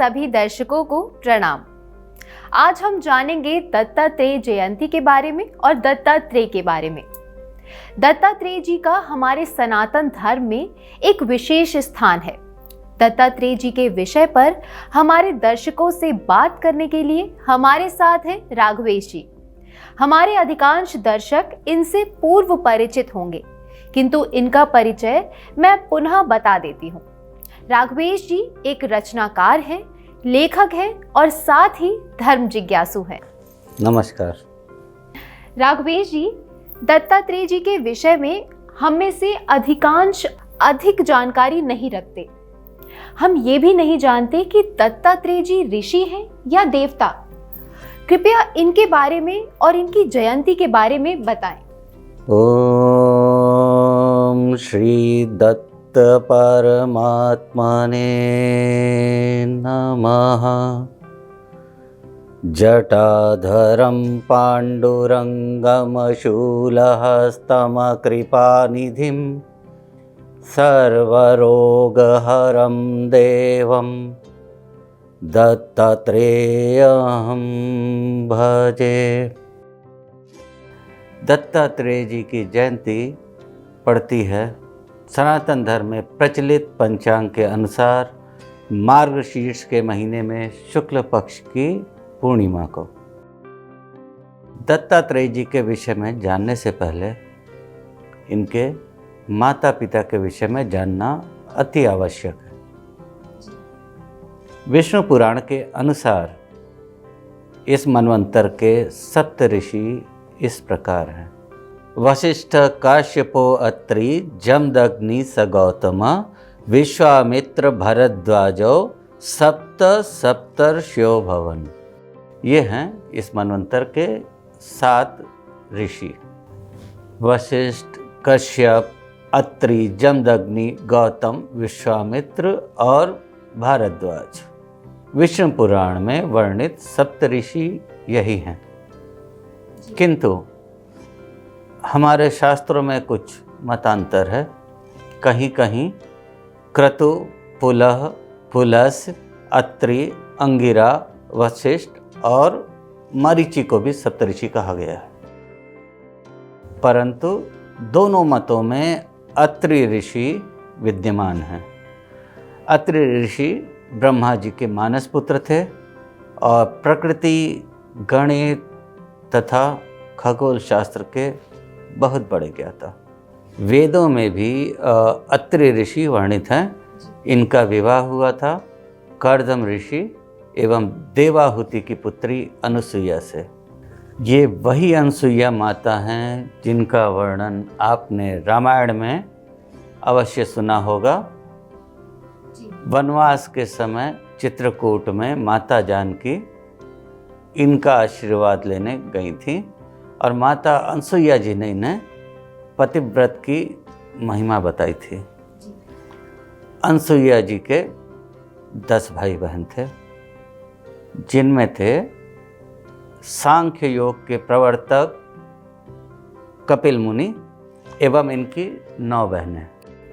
सभी दर्शकों को प्रणाम। आज हम जानेंगे दत्तात्रेय जयंती के बारे में और दत्तात्रेय के बारे में। दत्तात्रेय जी का हमारे सनातन धर्म में एक विशेष स्थान है। दत्तात्रेय जी के विषय पर हमारे दर्शकों से बात करने के लिए हमारे साथ हैं राघवेश जी। हमारे अधिकांश दर्शक इनसे पूर्व परिचित होंगे, किंतु इनका परिचय मैं पुनः बता देती हूँ। राघवेश जी एक रचनाकार हैं, लेखक हैं और साथ ही धर्म जिज्ञासु हैं। नमस्कार। राघवेश जी, दत्तात्रेय जी के विषय में हम में से अधिकांश अधिक जानकारी नहीं रखते। हम ये भी नहीं जानते कि दत्तात्रेय जी ऋषि हैं या देवता। कृपया इनके बारे में और इनकी जयंती के बारे में बताएं। ओम श्री दत्त परमात्मने नमः। जटाधरं पाण्डुरङ्गं शूलहस्तमकृपानिधिं सर्वरोगहरं देवं दत्तात्रेयं भजे। दत्तात्रेय जी की जयंती पड़ती है सनातन धर्म में प्रचलित पंचांग के अनुसार मार्गशीर्ष के महीने में शुक्ल पक्ष की पूर्णिमा को। दत्तात्रेय जी के विषय में जानने से पहले इनके माता पिता के विषय में जानना अति आवश्यक है। विष्णु पुराण के अनुसार इस मनवंतर के सप्त ऋषि इस प्रकार हैं। वशिष्ठ, काश्यपो, अत्रि, जमदग्नि, सगौतम, विश्वामित्र, भरद्वाजो, सप्तर्षयो भवन। ये हैं इस मनवंतर के 7 ऋषि। वशिष्ठ, कश्यप, अत्रि, जमदग्नि, गौतम, विश्वामित्र और भारद्वाज। विष्णु पुराण में वर्णित सप्तऋषि यही हैं। किंतु हमारे शास्त्रों में कुछ मतांतर है। कहीं कहीं क्रतु, पुलह, पुलस्त्य, अत्रि, अंगिरा, वशिष्ठ और मरीचि को भी सप्तऋषि कहा गया है। परंतु दोनों मतों में अत्रि ऋषि विद्यमान हैं। अत्रि ऋषि ब्रह्मा जी के मानस पुत्र थे और प्रकृति, गणित तथा खगोल शास्त्र के बहुत बड़े ज्ञाता। वेदों में भी अत्रि ऋषि वर्णित हैं। इनका विवाह हुआ था कर्दम ऋषि एवं देवाहुति की पुत्री अनुसुईया से। ये वही अनुसुईया माता हैं जिनका वर्णन आपने रामायण में अवश्य सुना होगा। वनवास के समय चित्रकूट में माता जानकी इनका आशीर्वाद लेने गई थी और माता अनुसुईया जी ने इन्हें पतिव्रत की महिमा बताई थी। अनुसुईया जी के 10 भाई बहन थे, जिनमें थे सांख्य योग के प्रवर्तक कपिल मुनि एवं इनकी 9 बहनें।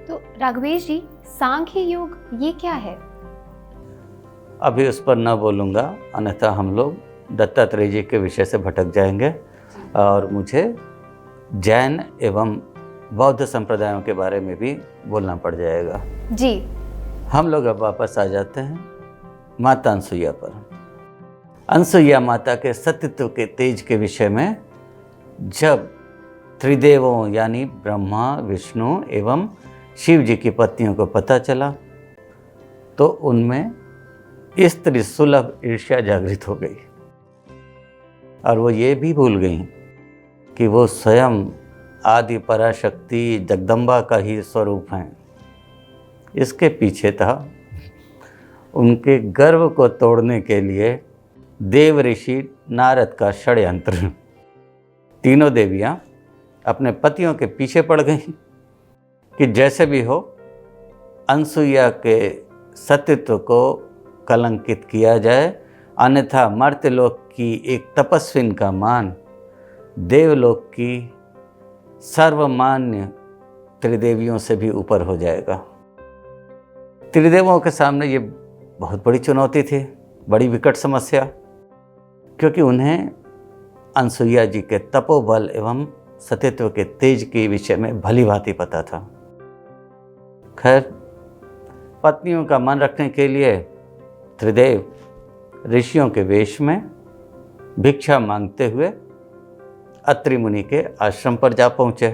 तो राघवेश जी, सांख्य योग ये क्या है? अभी उस पर न बोलूँगा, अन्यथा हम लोग दत्तात्रेय जी के विषय से भटक जाएंगे और मुझे जैन एवं बौद्ध संप्रदायों के बारे में भी बोलना पड़ जाएगा। जी। हम लोग अब वापस आ जाते हैं माता अनुसुईया पर। अनुसुईया माता के सतीत्व के तेज के विषय में जब त्रिदेवों यानी ब्रह्मा, विष्णु एवं शिव जी की पत्नियों को पता चला तो उनमें स्त्री सुलभ ईर्ष्या जागृत हो गई और वो ये भी भूल गई कि वो स्वयं आदि पराशक्ति जगदम्बा का ही स्वरूप हैं। इसके पीछे था उनके गर्व को तोड़ने के लिए देव ऋषि नारद का षड्यंत्र। तीनों देवियां अपने पतियों के पीछे पड़ गईं कि जैसे भी हो अनुसुईया के सतीत्व को कलंकित किया जाए, अन्यथा मर्त्यलोक की एक तपस्विन का मान देवलोक की सर्वमान्य त्रिदेवियों से भी ऊपर हो जाएगा। त्रिदेवों के सामने ये बहुत बड़ी चुनौती थी, बड़ी विकट समस्या, क्योंकि उन्हें अनसुईया जी के तपोबल एवं सतीत्व के तेज के विषय में भली भांति पता था। खैर, पत्नियों का मन रखने के लिए त्रिदेव ऋषियों के वेश में भिक्षा मांगते हुए अत्रि मुनि के आश्रम पर जा पहुँचे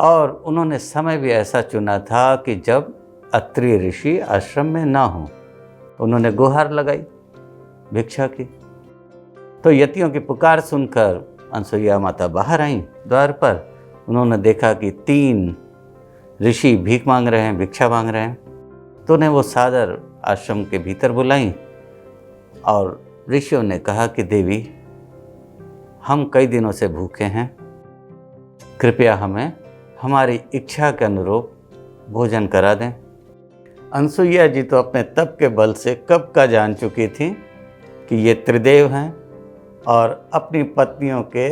और उन्होंने समय भी ऐसा चुना था कि जब अत्रि ऋषि आश्रम में ना हों। उन्होंने गुहार लगाई भिक्षा की, तो यतियों की पुकार सुनकर अनसुईया माता बाहर आईं द्वार पर। उन्होंने देखा कि 3 ऋषि भीख मांग रहे हैं, भिक्षा मांग रहे हैं, तो उन्हें वो सादर आश्रम के भीतर बुलाईं और ऋषियों ने कहा कि देवी, हम कई दिनों से भूखे हैं, कृपया हमें हमारी इच्छा के अनुरूप भोजन करा दें। अनसुईया जी तो अपने तप के बल से कब का जान चुकी थी कि ये त्रिदेव हैं और अपनी पत्नियों के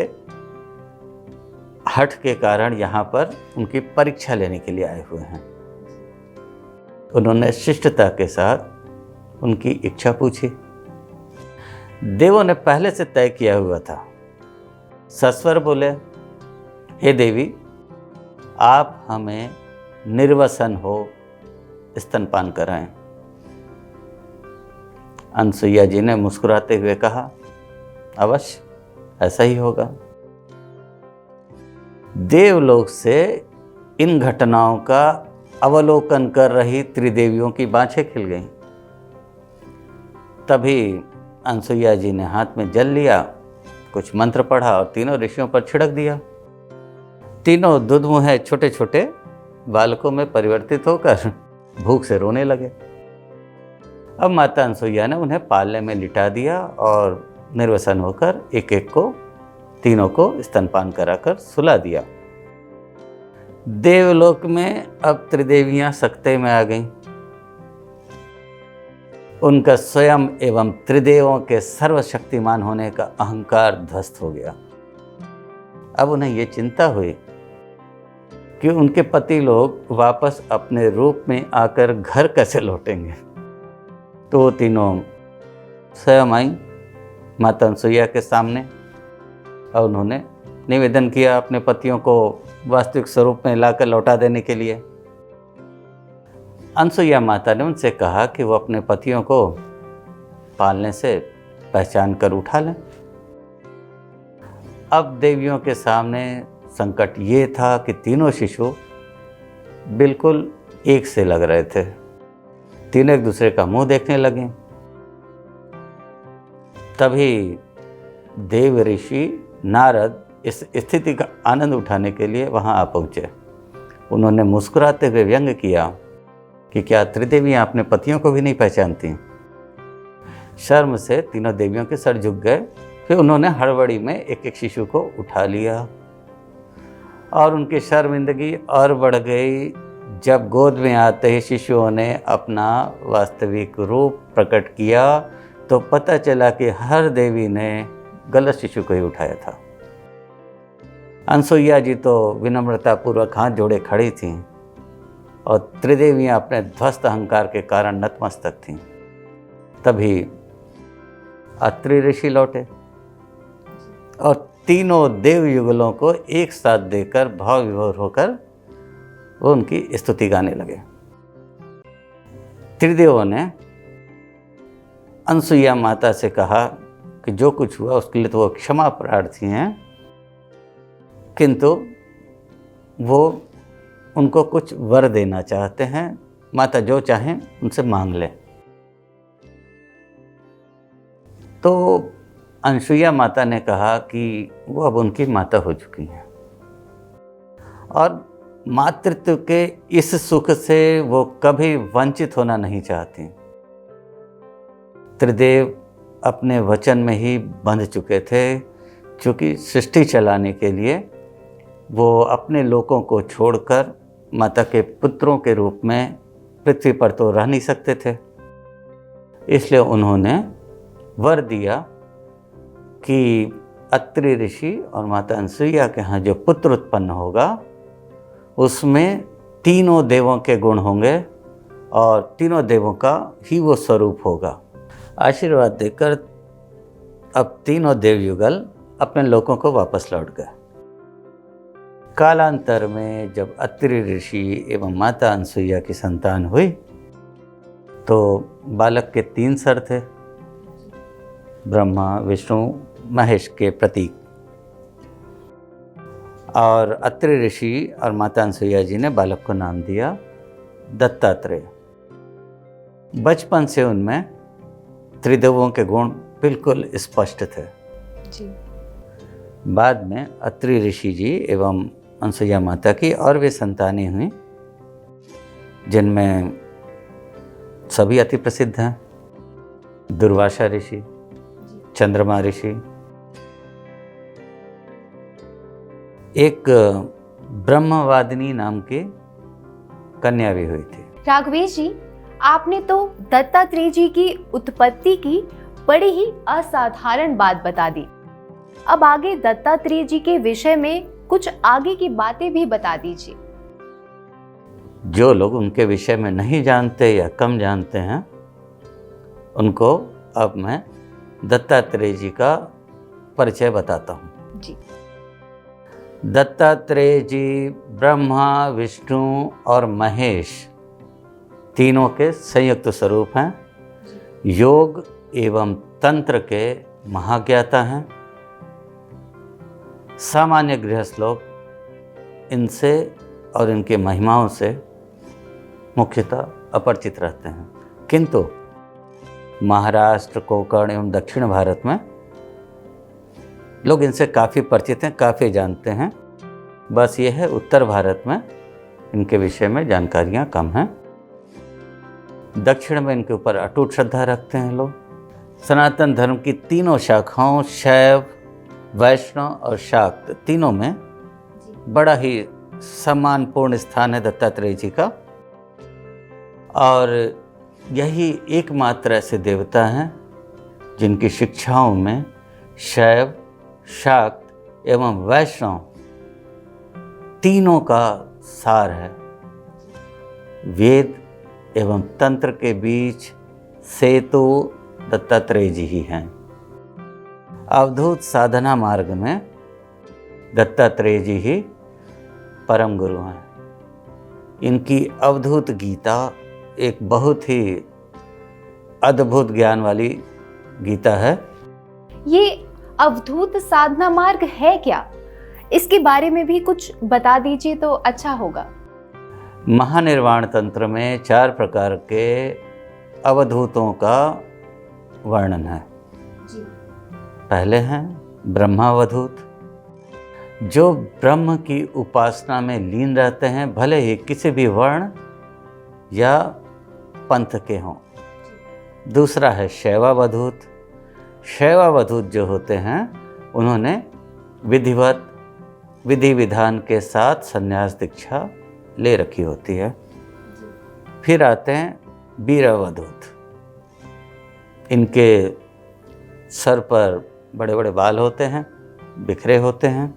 हठ के कारण यहाँ पर उनकी परीक्षा लेने के लिए आए हुए हैं। उन्होंने शिष्टता के साथ उनकी इच्छा पूछी। देवों ने पहले से तय किया हुआ था। सस्वर बोले, हे देवी, आप हमें निर्वसन हो स्तनपान कराएं। अनसुईया जी ने मुस्कुराते हुए कहा, अवश्य ऐसा ही होगा। देवलोक से इन घटनाओं का अवलोकन कर रही त्रिदेवियों की बाँछें खिल गईं। तभी अनसुईया जी ने हाथ में जल लिया, कुछ मंत्र पढ़ा और तीनों ऋषियों पर छिड़क दिया। तीनों दुधमुहे छोटे छोटे बालकों में परिवर्तित होकर भूख से रोने लगे। अब माता अनसुईया ने उन्हें पालने में लिटा दिया और निर्वसन होकर एक एक को, तीनों को स्तनपान कराकर सुला दिया। देवलोक में अब त्रिदेवियां सकते में आ गईं। उनका स्वयं एवं त्रिदेवों के सर्वशक्तिमान होने का अहंकार ध्वस्त हो गया। अब उन्हें ये चिंता हुई कि उनके पति लोग वापस अपने रूप में आकर घर कैसे लौटेंगे। तो वो तीनों स्वयं आई माता अनसुईया के सामने और उन्होंने निवेदन किया अपने पतियों को वास्तविक स्वरूप में लाकर लौटा देने के लिए। अनसुईया माता ने उनसे कहा कि वो अपने पतियों को पालने से पहचान कर उठा लें। अब देवियों के सामने संकट ये था कि तीनों शिशु बिल्कुल एक से लग रहे थे। तीनों एक दूसरे का मुंह देखने लगे। तभी देव ऋषि नारद इस स्थिति का आनंद उठाने के लिए वहां आ पहुंचे। उन्होंने मुस्कुराते हुए व्यंग किया कि क्या त्रिदेवियां अपने पतियों को भी नहीं पहचानती। शर्म से तीनों देवियों के सर झुक गए। फिर उन्होंने हड़बड़ी में एक एक शिशु को उठा लिया और उनकी शर्मिंदगी और बढ़ गई जब गोद में आते ही शिशुओं ने अपना वास्तविक रूप प्रकट किया तो पता चला कि हर देवी ने गलत शिशु को ही उठाया था। अनसुईया जी तो विनम्रतापूर्वक हाथ जोड़े खड़ी थीं और त्रिदेवियां अपने ध्वस्त अहंकार के कारण नतमस्तक थीं। तभी अत्रि ऋषि लौटे और तीनों देव युगलों को एक साथ देकर भाव विभोर होकर वो उनकी स्तुति गाने लगे। त्रिदेवों ने अनसुईया माता से कहा कि जो कुछ हुआ उसके लिए तो वो क्षमा प्रार्थी हैं, किंतु वो उनको कुछ वर देना चाहते हैं। माता जो चाहें उनसे मांग लें। तो अनसुईया माता ने कहा कि वो अब उनकी माता हो चुकी हैं और मातृत्व के इस सुख से वो कभी वंचित होना नहीं चाहती। त्रिदेव अपने वचन में ही बंध चुके थे, क्योंकि सृष्टि चलाने के लिए वो अपने लोगों को छोड़कर माता के पुत्रों के रूप में पृथ्वी पर तो रह नहीं सकते थे। इसलिए उन्होंने वर दिया कि अत्रि ऋषि और माता अनसुईया के यहाँ जो पुत्र उत्पन्न होगा उसमें तीनों देवों के गुण होंगे और तीनों देवों का ही वो स्वरूप होगा। आशीर्वाद देकर अब तीनों देवयुगल अपने लोकों को वापस लौट गए। कालांतर में जब अत्रि ऋषि एवं माता अनसुईया की संतान हुई तो बालक के 3 सर थे, ब्रह्मा, विष्णु, महेश के प्रतीक। और अत्रि ऋषि और माता अनसुईया जी ने बालक को नाम दिया दत्तात्रेय। बचपन से उनमें त्रिदेवों के गुण बिल्कुल स्पष्ट थे। जी। बाद में अत्रि ऋषि जी एवं अनसुईया माता की और भी संतानें हुई, जिनमें सभी अति प्रसिद्ध हैं। दुर्वासा ऋषि, चंद्रमा ऋषि, एक ब्रह्मवादिनी नाम की कन्या भी हुई थी। राघवेश जी, आपने तो दत्तात्रेय जी की उत्पत्ति की बड़ी ही असाधारण बात बता दी। अब आगे दत्तात्रेय जी के विषय में कुछ आगे की बातें भी बता दीजिए। जो लोग उनके विषय में नहीं जानते या कम जानते हैं, उनको अब मैं दत्तात्रेय जी का परिचय बताता हूँ। जी। दत्तात्रेय जी ब्रह्मा, विष्णु और महेश तीनों के संयुक्त स्वरूप हैं। योग एवं तंत्र के महाज्ञाता हैं। सामान्य गृहस्थ लोग इनसे और इनके महिमाओं से मुख्यतः अपरिचित रहते हैं, किंतु महाराष्ट्र, कोंकण एवं दक्षिण भारत में लोग इनसे काफ़ी परिचित हैं, काफ़ी जानते हैं। बस ये है उत्तर भारत में इनके विषय में जानकारियाँ कम हैं। दक्षिण में इनके ऊपर अटूट श्रद्धा रखते हैं लोग। सनातन धर्म की तीनों शाखाओं शैव, वैष्णव और शाक्त तीनों में बड़ा ही सम्मानपूर्ण स्थान है दत्तात्रेय जी का। और यही एकमात्र ऐसे देवता हैं जिनकी शिक्षाओं में शैव, शाक्त एवं वैष्णव तीनों का सार है। वेद एवं तंत्र के बीच सेतु दत्तात्रेय जी ही हैं। अवधूत साधना मार्ग में दत्तात्रेय जी ही परम गुरु हैं। इनकी अवधूत गीता एक बहुत ही अद्भुत ज्ञान वाली गीता है। ये अवधूत साधना मार्ग है क्या? इसके बारे में भी कुछ बता दीजिए तो अच्छा होगा। महानिर्वाण तंत्र में 4 प्रकार के अवधूतों का वर्णन है। जी। पहले हैं ब्रह्मावधूत, जो ब्रह्म की उपासना में लीन रहते हैं, भले ही किसी भी वर्ण या पंथ के हों। दूसरा है शैवावधूत। शैवावधूत जो होते हैं उन्होंने विधिवत विधि विधान के साथ संन्यास दीक्षा ले रखी होती है। फिर आते हैं वीरावधूत। इनके सर पर बड़े बड़े बाल होते हैं, बिखरे होते हैं।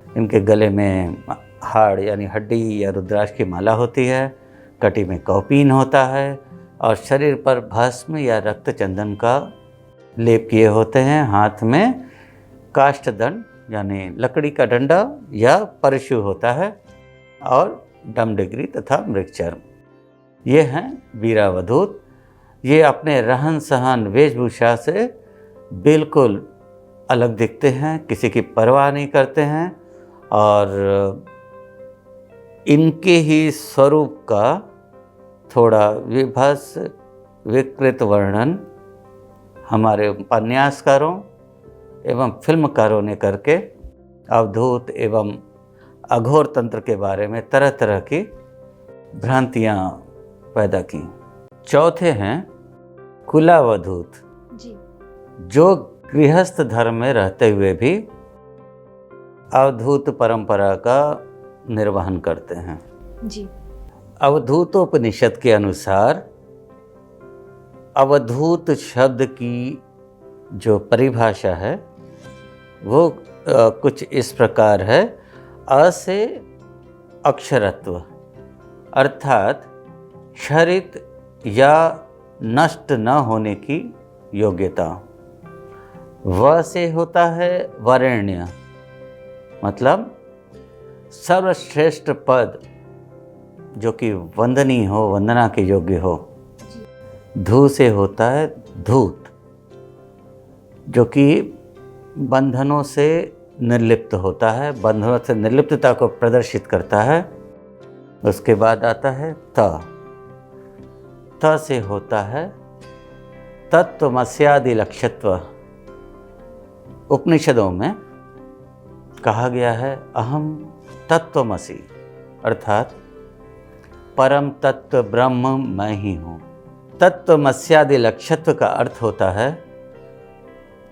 इनके गले में हाड़ यानी हड्डी या रुद्राक्ष की माला होती है। कटी में कौपीन होता है और शरीर पर भस्म या रक्त चंदन का लेप किए होते हैं। हाथ में काष्ठदंड यानी लकड़ी का डंडा या परशु होता है और डमडिग्री तथा मृगचर्म। ये हैं वीरावधूत। ये अपने रहन सहन वेशभूषा से बिल्कुल अलग दिखते हैं, किसी की परवाह नहीं करते हैं और इनके ही स्वरूप का थोड़ा विभत्स विकृत वर्णन हमारे उपन्यासकारों एवं फिल्मकारों ने करके अवधूत एवं अघोर तंत्र के बारे में तरह तरह की भ्रांतियाँ पैदा की। चौथे हैं कुलावधूत, जी। जो गृहस्थ धर्म में रहते हुए भी अवधूत परंपरा का निर्वहन करते हैं। जी। अवधूतोपनिषद के अनुसार अवधूत शब्द की जो परिभाषा है वो कुछ इस प्रकार है। अ से अक्षरत्व, अर्थात क्षरित या नष्ट न होने की योग्यता। व से होता है वरेण्य, मतलब सर्वश्रेष्ठ पद जो कि वंदनीय हो, वंदना के योग्य हो। धू से होता है धूत, जो कि बंधनों से निर्लिप्त होता है, बंधनों से निर्लिप्तता को प्रदर्शित करता है। उसके बाद आता है त से होता है तत्वमस्यादि लक्ष्यत्व। उपनिषदों में कहा गया है अहम तत्वमसि, अर्थात परम तत्व ब्रह्म मैं ही हूँ। तत्वमस्यादि लक्ष्यत्व का अर्थ होता है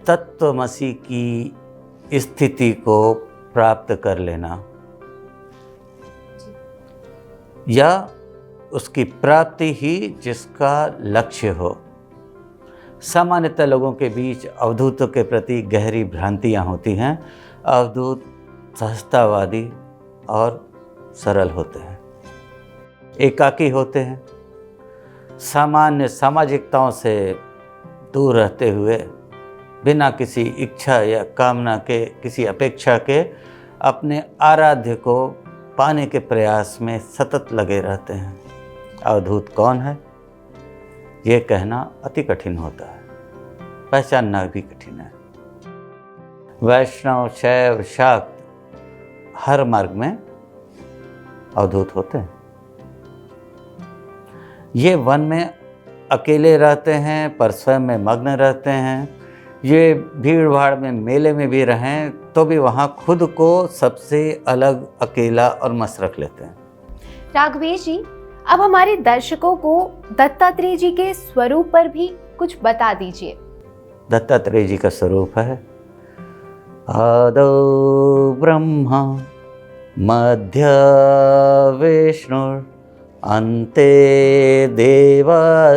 तत्वमसि की स्थिति को प्राप्त कर लेना या उसकी प्राप्ति ही जिसका लक्ष्य हो। सामान्यतः लोगों के बीच अवधूतों के प्रति गहरी भ्रांतियाँ होती हैं। अवधूत सहजतावादी और सरल होते हैं, एकाकी होते हैं, सामान्य सामाजिकताओं से दूर रहते हुए बिना किसी इच्छा या कामना के, किसी अपेक्षा के अपने आराध्य को पाने के प्रयास में सतत लगे रहते हैं। अवधूत कौन है ये कहना अति कठिन होता है, पहचानना भी कठिन है। वैष्णव, शैव, शाक्त हर मार्ग में अवधूत होते हैं। ये वन में अकेले रहते हैं पर स्वयं में मग्न रहते हैं। ये भीड़ भाड़ में, मेले में भी रहें तो भी वहाँ खुद को सबसे अलग, अकेला और मस्त रख लेते हैं। राघवेश जी, अब हमारे दर्शकों को दत्तात्रेय जी के स्वरूप पर भी कुछ बता दीजिए। दत्तात्रेय जी का स्वरूप है आदौ ब्रह्मा मध्य विष्णु अन्ते देव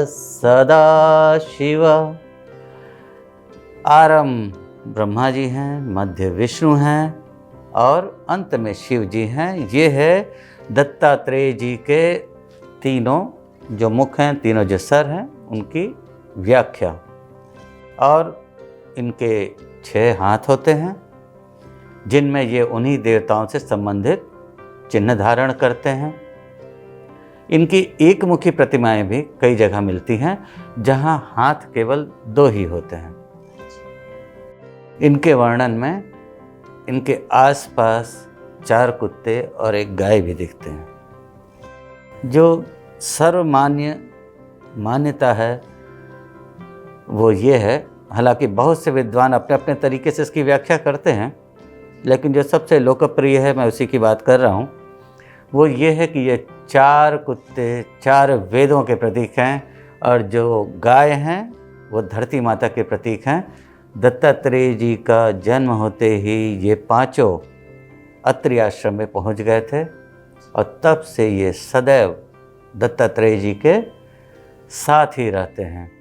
सदा शिव। आरंभ ब्रह्मा जी हैं, मध्य विष्णु हैं और अंत में शिव जी हैं। ये है दत्तात्रेय जी के तीनों जो मुख हैं, तीनों जो सर हैं, उनकी व्याख्या। और इनके 6 हाथ होते हैं जिनमें ये उन्हीं देवताओं से संबंधित चिन्ह धारण करते हैं। इनकी एक मुखी प्रतिमाएं भी कई जगह मिलती हैं जहां हाथ केवल 2 ही होते हैं। इनके वर्णन में इनके आसपास 4 कुत्ते और 1 गाय भी दिखते हैं। जो सर्वमान्य मान्यता है वो ये है, हालांकि बहुत से विद्वान अपने अपने तरीके से इसकी व्याख्या करते हैं, लेकिन जो सबसे लोकप्रिय है, मैं उसी की बात कर रहा हूँ, वो ये है कि ये 4 कुत्ते 4 वेदों के प्रतीक हैं और जो गाय हैं वो धरती माता के प्रतीक हैं। दत्तात्रेय जी का जन्म होते ही ये 5 अत्रि आश्रम में पहुँच गए थे और तब से ये सदैव दत्तात्रेय जी के साथ ही रहते हैं।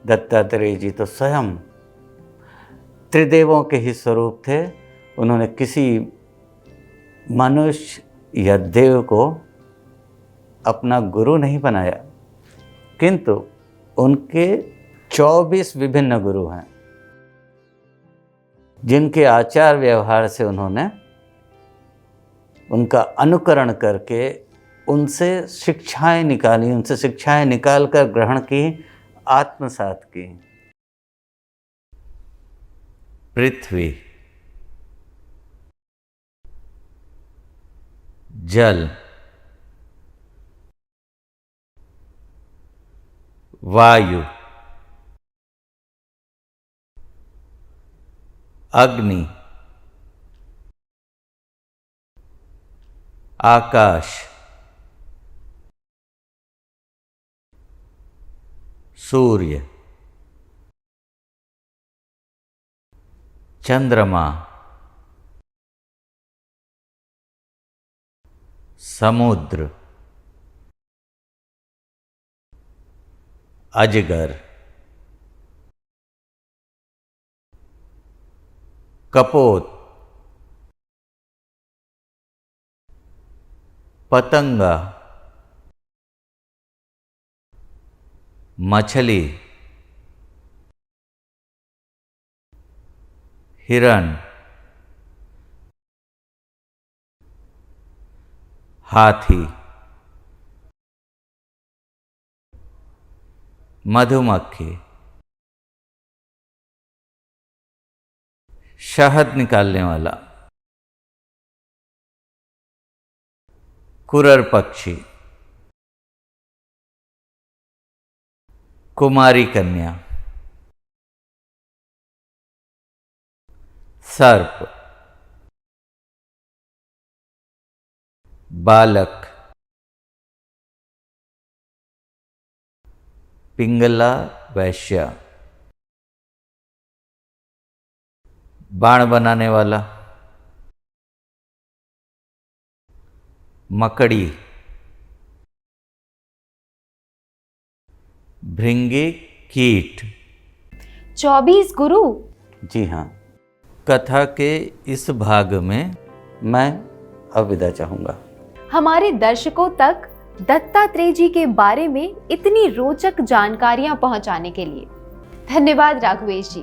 दत्तात्रेय जी तो स्वयं त्रिदेवों के ही स्वरूप थे। उन्होंने किसी मनुष्य या देव को अपना गुरु नहीं बनाया, किंतु उनके 24 विभिन्न गुरु हैं जिनके आचार व्यवहार से उन्होंने उनका अनुकरण करके उनसे शिक्षाएं निकाली, उनसे शिक्षाएं निकाल कर ग्रहण की, आत्मसात की। पृथ्वी, जल, वायु, अग्नि, आकाश, सूर्य, चंद्रमा, समुद्र, अजगर, कपोत, पतंगा, मछली, हिरण, हाथी, मधुमक्खी, शहद निकालने वाला, कुरर पक्षी, कुमारी कन्या, सर्प, बालक, पिंगला वैश्य, बाण बनाने वाला, मकड़ी, भृंगी कीट। 24 गुरु। जी हाँ, कथा के इस भाग में मैं अब विदा चाहूँगा। हमारे दर्शकों तक दत्तात्रेय जी के बारे में इतनी रोचक जानकारियां पहुंचाने के लिए धन्यवाद राघवेश जी।